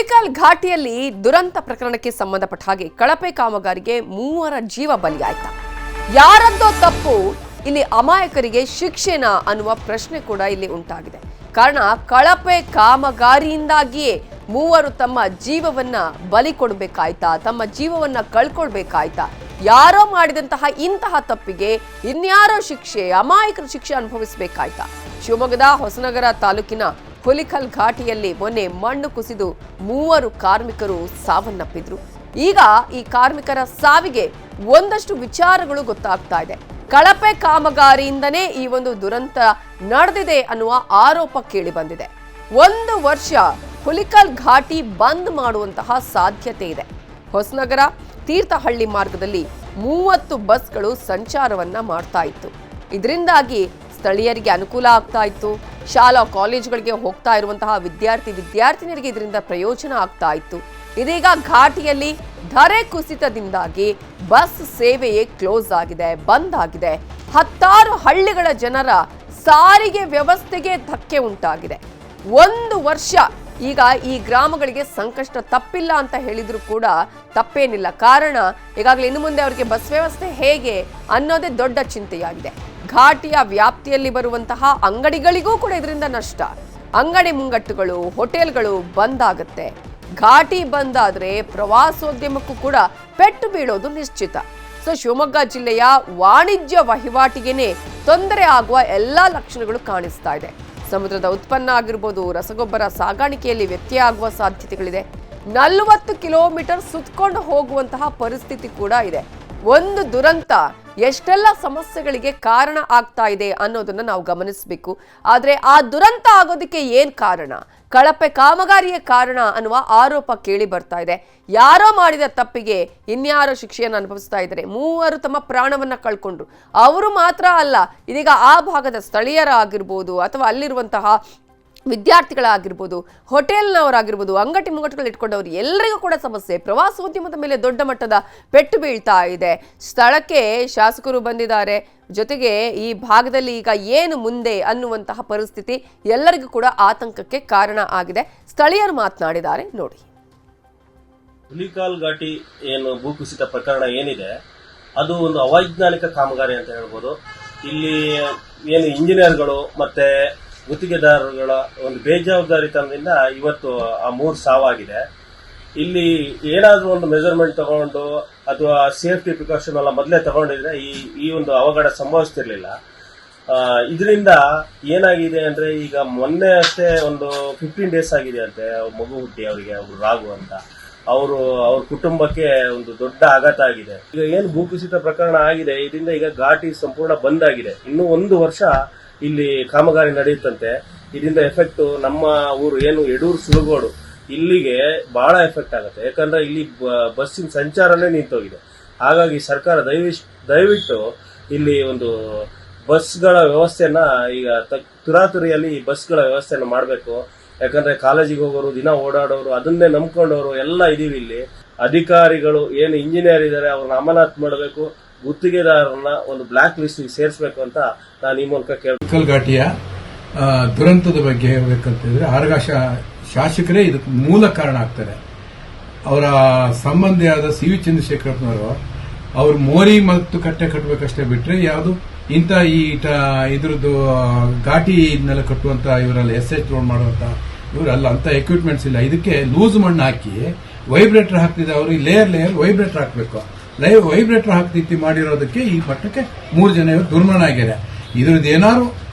ಹುಲಿಕಲ್ ಘಾಟಿಯಲ್ಲಿ ದುರಂತ ಪ್ರಕರಣಕ್ಕೆ ಸಂಬಂಧಪಟ್ಟ ಹಾಗೆ ಕಳಪೆ ಕಾಮಗಾರಿಗೆ 3 ಜೀವ ಬಲಿಯಾಯ್ತು. ಯಾರದ್ದೋ ತಪ್ಪು ಇಲ್ಲಿ ಅಮಾಯಕರಿಗೆ ಶಿಕ್ಷೆನಾ ಅನ್ನುವ ಪ್ರಶ್ನೆ ಕೂಡ ಇಲ್ಲಿ ಉಂಟಾಗಿದೆ. ಕಾರಣ ಕಳಪೆ ಕಾಮಗಾರಿಯಿಂದಾಗಿಯೇ 3 ತಮ್ಮ ಜೀವವನ್ನ ಬಲಿ ಕೊಡಬೇಕಾಯ್ತಾ, ತಮ್ಮ ಜೀವವನ್ನ ಕಳ್ಕೊಳ್ಬೇಕಾಯ್ತಾ? ಯಾರೋ ಮಾಡಿದಂತಹ ಇಂತಹ ತಪ್ಪಿಗೆ ಇನ್ಯಾರೋ ಶಿಕ್ಷೆ, ಅಮಾಯಕರ ಶಿಕ್ಷೆ ಅನುಭವಿಸಬೇಕಾಯ್ತಾ? ಶಿವಮೊಗ್ಗದ ಹೊಸನಗರ ತಾಲೂಕಿನ ಹುಲಿಕಲ್ ಘಾಟಿಯಲ್ಲಿ ಮೊನ್ನೆ ಮಣ್ಣು ಕುಸಿದು 3 ಕಾರ್ಮಿಕರು ಸಾವನ್ನಪ್ಪಿದ್ರು. ಈಗ ಈ ಕಾರ್ಮಿಕರ ಸಾವಿಗೆ ಒಂದಷ್ಟು ವಿಚಾರಗಳು ಗೊತ್ತಾಗ್ತಾ ಇದೆ. ಕಳಪೆ ಕಾಮಗಾರಿಯಿಂದನೇ ಈ ಒಂದು ದುರಂತ ನಡೆದಿದೆ ಅನ್ನುವ ಆರೋಪ ಕೇಳಿ ಬಂದಿದೆ. 1 ವರ್ಷ ಹುಲಿಕಲ್ ಘಾಟಿ ಬಂದ್ ಮಾಡುವಂತಹ ಸಾಧ್ಯತೆ ಇದೆ. ಹೊಸನಗರ ತೀರ್ಥಹಳ್ಳಿ ಮಾರ್ಗದಲ್ಲಿ 30 ಬಸ್ಗಳು ಸಂಚಾರವನ್ನ ಮಾಡ್ತಾ ಇತ್ತು. ಇದರಿಂದಾಗಿ ಸ್ಥಳೀಯರಿಗೆ ಅನುಕೂಲ ಆಗ್ತಾ ಇತ್ತು. ಶಾಲಾ ಕಾಲೇಜುಗಳಿಗೆ ಹೋಗ್ತಾ ಇರುವಂತಹ ವಿದ್ಯಾರ್ಥಿನಿಯರಿಗೆ ಇದರಿಂದ ಪ್ರಯೋಜನ ಆಗ್ತಾ ಇತ್ತು. ಇದೀಗ ಘಾಟಿಯಲ್ಲಿ ಧರೆ ಕುಸಿತದಿಂದಾಗಿ ಬಸ್ ಸೇವೆಯೇ ಕ್ಲೋಸ್ ಆಗಿದೆ, ಬಂದ್ ಆಗಿದೆ. 10 ಹಳ್ಳಿಗಳ ಜನರ ಸಾರಿಗೆ ವ್ಯವಸ್ಥೆಗೆ ಧಕ್ಕೆ ಉಂಟಾಗಿದೆ. 1 ವರ್ಷ ಈಗ ಈ ಗ್ರಾಮಗಳಿಗೆ ಸಂಕಷ್ಟ ತಪ್ಪಿಲ್ಲ ಅಂತ ಹೇಳಿದ್ರು ಕೂಡ ತಪ್ಪೇನಿಲ್ಲ. ಕಾರಣ ಈಗಾಗಲೇ ಇನ್ನು ಮುಂದೆ ಅವರಿಗೆ ಬಸ್ ವ್ಯವಸ್ಥೆ ಹೇಗೆ ಅನ್ನೋದೇ ದೊಡ್ಡ ಚಿಂತೆಯಾಗಿದೆ. ಘಾಟಿಯ ವ್ಯಾಪ್ತಿಯಲ್ಲಿ ಬರುವಂತಹ ಅಂಗಡಿಗಳಿಗೂ ಕೂಡ ಇದರಿಂದ ನಷ್ಟ. ಅಂಗಡಿ ಮುಂಗಟ್ಟುಗಳು, ಹೋಟೆಲ್ಗಳು ಬಂದ್ ಆಗುತ್ತೆ. ಘಾಟಿ ಬಂದ್ ಆದ್ರೆ ಪ್ರವಾಸೋದ್ಯಮಕ್ಕೂ ಕೂಡ ಪೆಟ್ಟು ಬೀಳೋದು ನಿಶ್ಚಿತ. ಶಿವಮೊಗ್ಗ ಜಿಲ್ಲೆಯ ವಾಣಿಜ್ಯ ವಹಿವಾಟಿಗೆನೆ ತೊಂದರೆ ಆಗುವ ಎಲ್ಲಾ ಲಕ್ಷಣಗಳು ಕಾಣಿಸ್ತಾ ಇದೆ. ಸಮುದ್ರದ ಉತ್ಪನ್ನ ಆಗಿರ್ಬೋದು, ರಸಗೊಬ್ಬರ ಸಾಗಾಣಿಕೆಯಲ್ಲಿ ವ್ಯತ್ಯಯ ಆಗುವ ಸಾಧ್ಯತೆಗಳಿದೆ. 40 ಕಿಲೋಮೀಟರ್ ಸುತ್ತಕೊಂಡು ಹೋಗುವಂತಹ ಪರಿಸ್ಥಿತಿ ಕೂಡ ಇದೆ. ಒಂದು ದುರಂತ ಎಷ್ಟೆಲ್ಲ ಸಮಸ್ಯೆಗಳಿಗೆ ಕಾರಣ ಆಗ್ತಾ ಇದೆ ಅನ್ನೋದನ್ನ ನಾವು ಗಮನಿಸಬೇಕು. ಆದ್ರೆ ಆ ದುರಂತ ಆಗೋದಕ್ಕೆ ಏನ್ ಕಾರಣ? ಕಳಪೆ ಕಾಮಗಾರಿಯೇ ಕಾರಣ ಅನ್ನುವ ಆರೋಪ ಕೇಳಿ ಬರ್ತಾ ಇದೆ. ಯಾರೋ ಮಾಡಿದ ತಪ್ಪಿಗೆ ಇನ್ಯಾರೋ ಶಿಕ್ಷೆಯನ್ನು ಅನುಭವಿಸ್ತಾ ಇದ್ದಾರೆ. 3 ತಮ್ಮ ಪ್ರಾಣವನ್ನ ಕಳ್ಕೊಂಡ್ರು. ಅವರು ಮಾತ್ರ ಅಲ್ಲ, ಇದೀಗ ಆ ಭಾಗದ ಸ್ಥಳೀಯರಾಗಿರ್ಬೋದು ಅಥವಾ ಅಲ್ಲಿರುವಂತಹ ವಿದ್ಯಾರ್ಥಿಗಳಾಗಿರ್ಬೋದು, ಹೋಟೆಲ್ನವರಾಗಿರ್ಬೋದು, ಅಂಗಡಿ ಮುಂಗಟ್ಟುಗಳು ಇಟ್ಕೊಂಡವ್ರು ಎಲ್ಲರಿಗೂ ಕೂಡ ಸಮಸ್ಯೆ. ಪ್ರವಾಸೋದ್ಯಮದ ಮೇಲೆ ದೊಡ್ಡ ಮಟ್ಟದ ಪೆಟ್ಟು ಬೀಳ್ತಾ ಇದೆ. ಸ್ಥಳಕ್ಕೆ ಶಾಸಕರು ಬಂದಿದ್ದಾರೆ. ಜೊತೆಗೆ ಈ ಭಾಗದಲ್ಲಿ ಈಗ ಏನು ಮುಂದೆ ಅನ್ನುವಂತಹ ಪರಿಸ್ಥಿತಿ ಎಲ್ಲರಿಗೂ ಕೂಡ ಆತಂಕಕ್ಕೆ ಕಾರಣ ಆಗಿದೆ. ಸ್ಥಳೀಯರು ಮಾತನಾಡಿದ್ದಾರೆ ನೋಡಿ. ಹುಲಿಕಲ್ ಘಾಟಿ ಏನು ಭೂಕುಸಿತ ಪ್ರಕರಣ ಏನಿದೆ ಅದು ಒಂದು ಅವೈಜ್ಞಾನಿಕ ಕಾಮಗಾರಿ ಅಂತ ಹೇಳ್ಬೋದು. ಇಲ್ಲಿ ಏನು ಇಂಜಿನಿಯರ್ಗಳು ಮತ್ತೆ ಗುತ್ತಿಗೆದಾರರುಗಳ ಒಂದು ಬೇಜವಾಬ್ದಾರಿತನದಿಂದ ಇವತ್ತು ಆ 3 ಸಾವಾಗಿದೆ. ಇಲ್ಲಿ ಏನಾದ್ರೂ ಒಂದು ಮೆಜರ್ಮೆಂಟ್ ತಗೊಂಡು ಅಥವಾ ಸೇಫ್ಟಿ ಪ್ರಿಕಾಷನ್ ಎಲ್ಲ ಮೊದಲೇ ತಗೊಂಡಿದ್ರೆ ಈ ಒಂದು ಅವಘಡ ಸಂಭವಿಸ್ತಿರ್ಲಿಲ್ಲ. ಇದರಿಂದ ಏನಾಗಿದೆ ಅಂದ್ರೆ ಈಗ ಮೊನ್ನೆ ಅಷ್ಟೇ ಒಂದು 15 ಡೇಸ್ ಆಗಿದೆ ಅಂತೆ ಮಗು ಹುಟ್ಟಿ ಅವರಿಗೆ, ಅವರು ರಾಘು ಅಂತ, ಅವ್ರ ಕುಟುಂಬಕ್ಕೆ ಒಂದು ದೊಡ್ಡ ಆಘಾತ ಆಗಿದೆ. ಈಗ ಏನು ಭೂಕುಸಿತ ಪ್ರಕರಣ ಆಗಿದೆ ಇದರಿಂದ ಈಗ ಘಾಟಿ ಸಂಪೂರ್ಣ ಬಂದ್ ಆಗಿದೆ. ಇನ್ನೂ 1 ವರ್ಷ ಇಲ್ಲಿ ಕಾಮಗಾರಿ ನಡೆಯುತ್ತಂತೆ. ಇದರಿಂದ ಎಫೆಕ್ಟ್ ನಮ್ಮ ಊರು ಏನು ಯಡೂರು ಸುಳಗೋಡು ಇಲ್ಲಿಗೆ ಬಹಳ ಎಫೆಕ್ಟ್ ಆಗುತ್ತೆ. ಯಾಕಂದ್ರೆ ಇಲ್ಲಿ ಬಸ್ಸಿನ ಸಂಚಾರನೇ ನಿಂತೋಗಿದೆ. ಹಾಗಾಗಿ ಸರ್ಕಾರ ದಯವಿಟ್ಟು ಇಲ್ಲಿ ಒಂದು ಬಸ್ಗಳ ವ್ಯವಸ್ಥೆಯನ್ನ ಈಗ ತುರಾತುರಿಯಲ್ಲಿ ಬಸ್ಗಳ ವ್ಯವಸ್ಥೆಯನ್ನ ಮಾಡಬೇಕು. ಯಾಕಂದ್ರೆ ಕಾಲೇಜಿಗೆ ಹೋಗೋರು, ದಿನ ಓಡಾಡೋರು, ಅದನ್ನೇ ನಂಬ್ಕೊಂಡವರು ಎಲ್ಲ ಇದೀವಿ. ಇಲ್ಲಿ ಅಧಿಕಾರಿಗಳು ಏನು ಇಂಜಿನಿಯರ್ ಇದ್ದಾರೆ ಅವ್ರನ್ನ ಅಮಾನತ್ ಮಾಡಬೇಕು, ಗುತ್ತಿಗೆದಾರರನ್ನ ಒಂದು ಬ್ಲಾಕ್ ಲಿಸ್ಟ್ ಸೇರಿಸಬೇಕು ಅಂತ ನಾನು ಈ ಮೂಲಕ ಹುಲಿಕಲ್ ಘಾಟಿಯ ದುರಂತದ ಬಗ್ಗೆ ಹೇಳ್ಬೇಕಂತಂದ್ರೆ ಆರ್ಗ ಶಾಸಕರೇ ಇದಕ್ಕೆ ಮೂಲ ಕಾರಣ ಆಗ್ತಾರೆ. ಅವರ ಸಂಬಂಧಿಯಾದ ಸಿ ವಿ ಚಂದ್ರಶೇಖರಪ್ಪನವರು ಅವ್ರು ಮೋರಿ ಮತ್ತು ಕಟ್ಟೆ ಕಟ್ಟಬೇಕಷ್ಟೇ ಬಿಟ್ರೆ ಯಾವುದು ಇಂಥ ಇದ್ರದ್ದು ಘಾಟಿ ಇದನ್ನೆಲ್ಲ ಕಟ್ಟುವಂತ ಇವರೆಲ್ಲ SH ರೋಡ್ ಮಾಡುವಂತ ಇವರೆಲ್ಲ ಅಂತ ಎಕ್ವಿಪ್ಮೆಂಟ್ಸ್ ಇಲ್ಲ. ಇದಕ್ಕೆ ಲೂಸ್ ಮಣ್ಣು ಹಾಕಿ ವೈಬ್ರೇಟರ್ ಹಾಕ್ತಿದೆ. ಅವರು ಲೇಯರ್ ವೈಬ್ರೇಟರ್ ಹಾಕಬೇಕು. ವೈಬ್ರೇಟರ್ ಹಾಕಿ ಮಾಡಿರೋದಕ್ಕೆ ಈ ಮಟ್ಟಕ್ಕೆ 3 ಜನ ಇವರು ದುರ್ಮರಣ ಆಗ್ಯಾರೆ. ಇದ್ರದ್ದು ಏನಾದ್ರು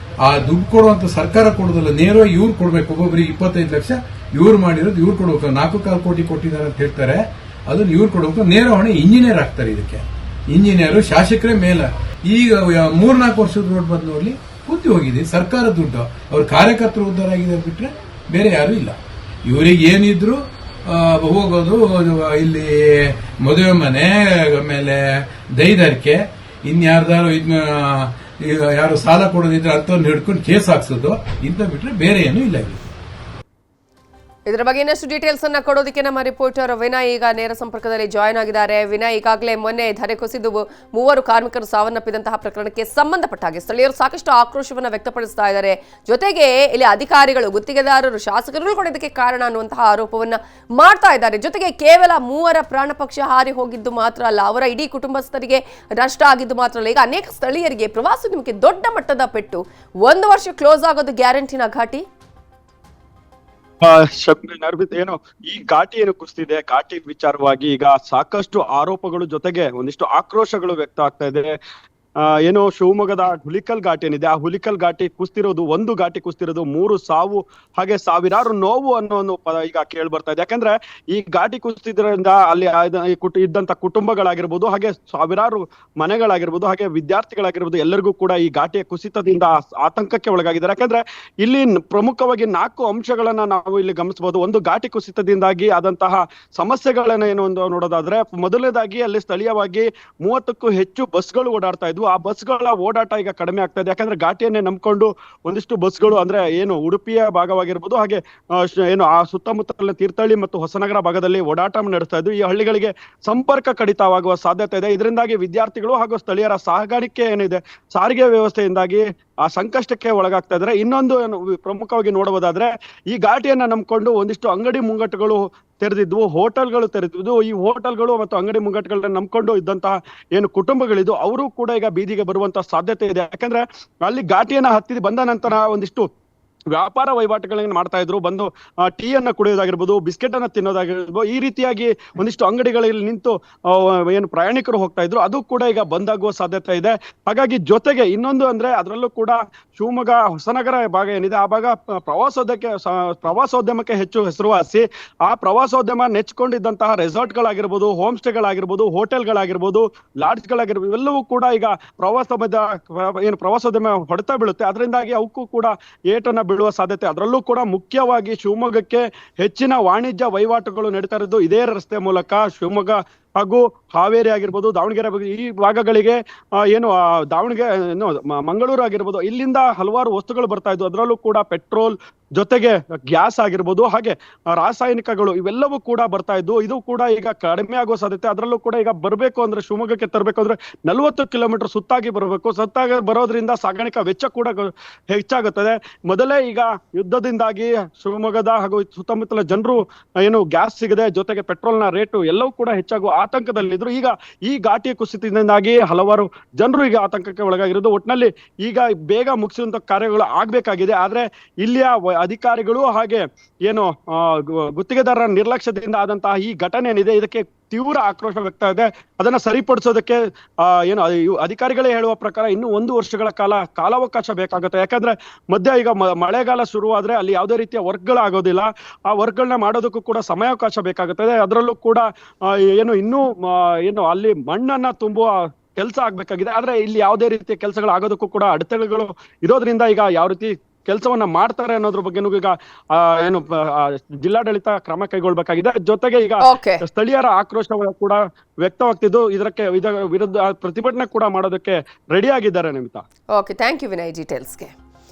ಆ ದುಡ್ಡು ಕೊಡುವಂತ ಸರ್ಕಾರ ಕೊಡೋದಲ್ಲ, ನೇರವಾಗಿ ಇವ್ರು ಕೊಡ್ಬೇಕು. ಒಬ್ಬೊಬ್ಬರಿಗೆ 25 ಲಕ್ಷ ಇವ್ರು ಮಾಡಿರೋದು ಇವ್ರು ಕೊಡ್ಬೇಕು. 4.25 ಕೋಟಿ ಕೊಟ್ಟಿದ್ದಾರೆ ಅಂತ ಹೇಳ್ತಾರೆ, ಅದನ್ನ ಇವ್ರು ಕೊಡ್ಬೇಕು. ನೇರ ಹೊಣೆ ಇಂಜಿನಿಯರ್ ಹಾಕ್ತಾರೆ. ಇದಕ್ಕೆ ಇಂಜಿನಿಯರ್ ಶಾಸಕರೇ ಮೇಲ. ಈಗ 3-4 ವರ್ಷದ ರೋಡ್ ಬಂದು ನೋಡ್ಲಿ ಬುದ್ಧಿ ಹೋಗಿದೆ. ಸರ್ಕಾರ ದುಡ್ಡು ಅವ್ರ ಕಾರ್ಯಕರ್ತರು ಉದ್ಧಾರ ಆಗಿದೆ ಬಿಟ್ರೆ ಬೇರೆ ಯಾರು ಇಲ್ಲ. ಇವರಿಗೆ ಏನಿದ್ರು ಹೋಗೋದು ಇಲ್ಲಿ ಮದುವೆ ಮನೆ, ಆಮೇಲೆ ದೈದಾರಿಕೆ, ಇನ್ಯಾರ್ದಾರು ಯಾರು ಸಾಲ ಕೊಡೋದಿದ್ರೆ ಅಂತವ್ರನ್ನ ಹಿಡ್ಕೊಂಡು ಕೇಸ್ ಹಾಕ್ಸೋದು, ಇಂತ ಬಿಟ್ರೆ ಬೇರೆ ಏನೂ ಇಲ್ಲ. ಇದರ ಬಗ್ಗೆ ಇನ್ನಷ್ಟು ಡೀಟೇಲ್ಸ್ ಅನ್ನ ಕೊಡೋದಕ್ಕೆ ನಮ್ಮ ರಿಪೋರ್ಟರ್ ವಿನಯ್ ಈಗ ನೇರ ಸಂಪರ್ಕದಲ್ಲಿ ಜಾಯ್ನ್ ಆಗಿದ್ದಾರೆ. ವಿನಯ್, ಈಗಾಗಲೇ ಮೊನ್ನೆ ಧರೆ ಕುಸಿದು 3 ಕಾರ್ಮಿಕರು ಸಾವನ್ನಪ್ಪಿದಂತಹ ಪ್ರಕರಣಕ್ಕೆ ಸಂಬಂಧಪಟ್ಟ ಹಾಗೆ ಸ್ಥಳೀಯರು ಸಾಕಷ್ಟು ಆಕ್ರೋಶವನ್ನ ವ್ಯಕ್ತಪಡಿಸ್ತಾ ಇದ್ದಾರೆ. ಜೊತೆಗೆ ಇಲ್ಲಿ ಅಧಿಕಾರಿಗಳು, ಗುತ್ತಿಗೆದಾರರು, ಶಾಸಕರು ಕೂಡ ಇದಕ್ಕೆ ಕಾರಣ ಅನ್ನುವಂತಹ ಆರೋಪವನ್ನ ಮಾಡ್ತಾ ಇದ್ದಾರೆ. ಜೊತೆಗೆ ಕೇವಲ 3 ಪ್ರಾಣ ಪಕ್ಷ ಹಾರಿ ಹೋಗಿದ್ದು ಮಾತ್ರ ಅಲ್ಲ, ಅವರ ಇಡೀ ಕುಟುಂಬಸ್ಥರಿಗೆ ನಷ್ಟ ಆಗಿದ್ದು ಮಾತ್ರ ಅಲ್ಲ, ಈಗ ಅನೇಕ ಸ್ಥಳೀಯರಿಗೆ ಪ್ರವಾಸೋದ್ಯಮಕ್ಕೆ ದೊಡ್ಡ ಮಟ್ಟದ ಪೆಟ್ಟು. 1 ವರ್ಷ ಕ್ಲೋಸ್ ಆಗೋದು ಗ್ಯಾರಂಟಿನ ಘಾಟಿ. ನರ್ವಿತ್ ಏನು ಈ ಘಾಟಿ ಏನು ಕುಸಿದಿದೆ, ಘಾಟಿ ವಿಚಾರವಾಗಿ ಈಗ ಸಾಕಷ್ಟು ಆರೋಪಗಳು ಜೊತೆಗೆ ಒಂದಿಷ್ಟು ಆಕ್ರೋಶಗಳು ವ್ಯಕ್ತ ಆಗ್ತಾ ಇದೆ. ಏನೋ ಶಿವಮೊಗ್ಗದ ಹುಲಿಕಲ್ ಘಾಟಿ ಏನಿದೆ, ಆ ಹುಲಿಕಲ್ ಘಾಟಿ ಕುಸ್ತಿರೋದು, 1 ಘಾಟಿ ಕುಸ್ತಿರೋದು 3 ಸಾವು ಹಾಗೆ ಸಾವಿರಾರು ನೋವು ಅನ್ನೋ ಒಂದು ಪದ ಈಗ ಕೇಳಿ ಬರ್ತಾ ಇದೆ. ಯಾಕಂದ್ರೆ ಈ ಘಾಟಿ ಕುಸಿದ್ರಿಂದ ಅಲ್ಲಿ ಇದ್ದಂತ ಕುಟುಂಬಗಳಾಗಿರ್ಬೋದು, ಹಾಗೆ ಸಾವಿರಾರು ಮನೆಗಳಾಗಿರ್ಬೋದು, ಹಾಗೆ ವಿದ್ಯಾರ್ಥಿಗಳಾಗಿರ್ಬೋದು, ಎಲ್ಲರಿಗೂ ಕೂಡ ಈ ಘಾಟಿಯ ಕುಸಿತದಿಂದ ಆತಂಕಕ್ಕೆ ಒಳಗಾಗಿದ್ದಾರೆ. ಯಾಕಂದ್ರೆ ಇಲ್ಲಿ ಪ್ರಮುಖವಾಗಿ 4 ಅಂಶಗಳನ್ನ ನಾವು ಇಲ್ಲಿ ಗಮನಿಸಬಹುದು. ಒಂದು, ಘಾಟಿ ಕುಸಿತದಿಂದಾಗಿ ಆದಂತಹ ಸಮಸ್ಯೆಗಳನ್ನ ಏನು ಒಂದು ನೋಡೋದಾದ್ರೆ, ಮೊದಲನೇದಾಗಿ ಅಲ್ಲಿ ಸ್ಥಳೀಯವಾಗಿ 30ಕ್ಕೂ ಹೆಚ್ಚು ಬಸ್ಗಳು ಓಡಾಡ್ತಾ ಇದ್ವು. ಆ ಬಸ್ಗಳ ಓಡಾಟ ಈಗ ಕಡಿಮೆ ಆಗ್ತಾ ಇದೆ. ಯಾಕಂದ್ರೆ ಘಾಟಿಯನ್ನೇ ನಂಬ್ಕೊಂಡು ಒಂದಿಷ್ಟು ಬಸ್ಗಳು ಅಂದ್ರೆ ಏನು ಉಡುಪಿಯ ಭಾಗವಾಗಿರ್ಬೋದು, ಹಾಗೆ ಏನು ಆ ಸುತ್ತಮುತ್ತಲಿನ ತೀರ್ಥಹಳ್ಳಿ ಮತ್ತು ಹೊಸನಗರ ಭಾಗದಲ್ಲಿ ಓಡಾಟ ನಡೆಸ್ತಾ ಇದ್ವು. ಈ ಹಳ್ಳಿಗಳಿಗೆ ಸಂಪರ್ಕ ಕಡಿತವಾಗುವ ಸಾಧ್ಯತೆ ಇದೆ. ಇದರಿಂದಾಗಿ ವಿದ್ಯಾರ್ಥಿಗಳು ಹಾಗೂ ಸ್ಥಳೀಯರ ಸಾಗಾಣಿಕೆ ಏನಿದೆ, ಸಾರಿಗೆ ವ್ಯವಸ್ಥೆಯಿಂದಾಗಿ ಆ ಸಂಕಷ್ಟಕ್ಕೆ ಒಳಗಾಗ್ತಾ ಇದ್ದಾರೆ. ಇನ್ನೊಂದು ಪ್ರಮುಖವಾಗಿ ನೋಡಬಹುದಾದ್ರೆ, ಈ ಘಾಟಿಯನ್ನ ನಂಬ್ಕೊಂಡು ಒಂದಿಷ್ಟು ಅಂಗಡಿ ಮುಂಗಟ್ಟುಗಳು ತೆರೆದಿದ್ವು, ಹೋಟೆಲ್ಗಳು ತೆರೆದಿದ್ವು. ಈ ಹೋಟೆಲ್ಗಳು ಮತ್ತು ಅಂಗಡಿ ಮುಂಗಟ್ಟುಗಳನ್ನ ನಂಬ್ಕೊಂಡು ಇದ್ದಂತಹ ಏನು ಕುಟುಂಬಗಳಿದ್ದು, ಅವರು ಕೂಡ ಈಗ ಬೀದಿಗೆ ಬರುವಂತಹ ಸಾಧ್ಯತೆ ಇದೆ. ಯಾಕಂದ್ರೆ ಅಲ್ಲಿ ಘಾಟಿಯನ್ನ ಹತ್ತಿ ಬಂದ ನಂತರ ಒಂದಿಷ್ಟು ವ್ಯಾಪಾರ ವಹಿವಾಟುಗಳನ್ನ ಮಾಡ್ತಾ ಇದ್ರು. ಬಂದು ಟೀ ಅನ್ನ ಕುಡಿಯೋದಾಗಿರ್ಬೋದು, ಬಿಸ್ಕೆಟ್ ಅನ್ನ ತಿನ್ನೋದಾಗಿರ್ಬೋದು, ಈ ರೀತಿಯಾಗಿ ಒಂದಿಷ್ಟು ಅಂಗಡಿಗಳಲ್ಲಿ ನಿಂತು ಏನು ಪ್ರಯಾಣಿಕರು ಹೋಗ್ತಾ ಇದ್ರು, ಅದು ಕೂಡ ಈಗ ಬಂದಾಗುವ ಸಾಧ್ಯತೆ ಇದೆ. ಹಾಗಾಗಿ ಜೊತೆಗೆ ಇನ್ನೊಂದು ಅಂದ್ರೆ, ಅದರಲ್ಲೂ ಕೂಡ ಶಿವಮೊಗ್ಗ ಹೊಸನಗರ ಭಾಗ ಏನಿದೆ, ಆ ಭಾಗ ಪ್ರವಾಸೋದ್ಯಮಕ್ಕೆ ಹೆಚ್ಚು ಹೆಸರುವಾಸಿ. ಆ ಪ್ರವಾಸೋದ್ಯಮ ನೆಚ್ಕೊಂಡಿದ್ದಂತಹ ರೆಸಾರ್ಟ್ಗಳಾಗಿರ್ಬೋದು, ಹೋಮ್ ಸ್ಟೇಗಳಾಗಿರ್ಬೋದು, ಹೋಟೆಲ್ಗಳಾಗಿರ್ಬೋದು, ಲಾಡ್ಜ್ಗಳಾಗಿರ್ಬೋದು, ಇವೆಲ್ಲವೂ ಕೂಡ ಈಗ ಪ್ರವಾಸೋದ್ಯಮ ಹೊಡೆತ ಬೀಳುತ್ತೆ. ಅದರಿಂದಾಗಿ ಅವಕ್ಕೂ ಕೂಡ ಏಟನ್ನ ಬೀಳುವ ಸಾಧ್ಯತೆ. ಅದರಲ್ಲೂ ಕೂಡ ಮುಖ್ಯವಾಗಿ ಶಿವಮೊಗ್ಗಕ್ಕೆ ಹೆಚ್ಚಿನ ವಾಣಿಜ್ಯ ವಹಿವಾಟುಗಳು ನಡೀತಾ ಇರೋದು ಇದೇ ರಸ್ತೆ ಮೂಲಕ. ಶಿವಮೊಗ್ಗ ಹಾಗೂ ಹಾವೇರಿ ಆಗಿರ್ಬೋದು, ದಾವಣಗೆರೆ ಈ ಭಾಗಗಳಿಗೆ ಏನು ದಾವಣಗೆರೆ ಮಂಗಳೂರು ಆಗಿರ್ಬೋದು, ಇಲ್ಲಿಂದ ಹಲವಾರು ವಸ್ತುಗಳು ಬರ್ತಾ ಇದ್ವು. ಅದರಲ್ಲೂ ಕೂಡ ಪೆಟ್ರೋಲ್ ಜೊತೆಗೆ ಗ್ಯಾಸ್ ಆಗಿರ್ಬೋದು, ಹಾಗೆ ರಾಸಾಯನಿಕಗಳು ಇವೆಲ್ಲವೂ ಕೂಡ ಬರ್ತಾ ಇದ್ವು. ಇದು ಕೂಡ ಈಗ ಕಡಿಮೆ ಆಗುವ ಸಾಧ್ಯತೆ. ಅದರಲ್ಲೂ ಕೂಡ ಈಗ ಬರಬೇಕು ಅಂದ್ರೆ, ಶಿವಮೊಗ್ಗಕ್ಕೆ ತರಬೇಕು ಅಂದ್ರೆ 40 ಕಿಲೋಮೀಟರ್ ಸುತ್ತಾಗಿ ಬರಬೇಕು. ಸುತ್ತಾಗಿ ಬರೋದ್ರಿಂದ ಸಾಗಾಣಿಕಾ ವೆಚ್ಚ ಕೂಡ ಹೆಚ್ಚಾಗುತ್ತದೆ. ಮೊದಲೇ ಈಗ ಯುದ್ಧದಿಂದಾಗಿ ಶಿವಮೊಗ್ಗದ ಹಾಗೂ ಸುತ್ತಮುತ್ತಲ ಜನರು ಏನು ಗ್ಯಾಸ್ ಸಿಗದೆ, ಜೊತೆಗೆ ಪೆಟ್ರೋಲ್ನ ರೇಟು ಎಲ್ಲವೂ ಕೂಡ ಹೆಚ್ಚಾಗುವ ಆತಂಕದಲ್ಲಿದ್ರು. ಈಗ ಈ ಘಾಟಿ ಕುಸಿತದಿಂದಾಗಿ ಹಲವಾರು ಜನರು ಈಗ ಆತಂಕಕ್ಕೆ ಒಳಗಾಗಿರೋದು. ಒಟ್ಟಿನಲ್ಲಿ ಈಗ ಬೇಗ ಮುಗಿಸುವಂತ ಕಾರ್ಯಗಳು ಆಗ್ಬೇಕಾಗಿದೆ. ಆದ್ರೆ ಇಲ್ಲಿಯ ಅಧಿಕಾರಿಗಳು ಹಾಗೆ ಏನು ಗುತ್ತಿಗೆದಾರರ ನಿರ್ಲಕ್ಷ್ಯದಿಂದ ಆದಂತಹ ಈ ಘಟನೆ ಏನಿದೆ, ಇದಕ್ಕೆ ತೀವ್ರ ಆಕ್ರೋಶ ವ್ಯಕ್ತ ಇದೆ. ಅದನ್ನ ಸರಿಪಡಿಸೋದಕ್ಕೆ ಏನು ಅಧಿಕಾರಿಗಳೇ ಹೇಳುವ ಪ್ರಕಾರ ಇನ್ನೂ 1 ವರ್ಷಗಳ ಕಾಲಾವಕಾಶ ಬೇಕಾಗುತ್ತೆ. ಯಾಕಂದ್ರೆ ಮಧ್ಯ ಈಗ ಮಳೆಗಾಲ ಶುರುವಾದ್ರೆ ಅಲ್ಲಿ ಯಾವುದೇ ರೀತಿಯ ವರ್ಕ್ಗಳಾಗೋದಿಲ್ಲ. ಆ ವರ್ಕ್ಗಳನ್ನ ಮಾಡೋದಕ್ಕೂ ಕೂಡ ಸಮಯಾವಕಾಶ ಬೇಕಾಗುತ್ತದೆ. ಅದರಲ್ಲೂ ಕೂಡ ಏನು ಅಲ್ಲಿ ಮಣ್ಣನ್ನ ತುಂಬುವ ಕೆಲಸ ಆಗ್ಬೇಕಾಗಿದೆ. ಆದ್ರೆ ಇಲ್ಲಿ ಯಾವುದೇ ರೀತಿಯ ಕೆಲಸಗಳು ಆಗೋದಕ್ಕೂ ಕೂಡ ಅಡೆತಡೆಗಳು ಇರೋದ್ರಿಂದ ಈಗ ಯಾವ ರೀತಿ ಕೆಲಸವನ್ನ ಮಾಡ್ತಾರೆ ಅನ್ನೋದ್ರ ಬಗ್ಗೆನೂ ಈಗ ಏನು ಜಿಲ್ಲಾಡಳಿತ ಕ್ರಮ ಕೈಗೊಳ್ಬೇಕಾಗಿದೆ. ಜೊತೆಗೆ ಈಗ ಸ್ಥಳೀಯರ ಆಕ್ರೋಶ ಕೂಡ ವ್ಯಕ್ತವಾಗ್ತಿದ್ದು, ಇದರ ವಿರುದ್ಧ ಪ್ರತಿಭಟನೆ ಕೂಡ ಮಾಡೋದಕ್ಕೆ ರೆಡಿ ಆಗಿದ್ದಾರೆ. Nimitha. Okay, thank you Vinay ಡೀಟೇಲ್ಸ್ಗೆ.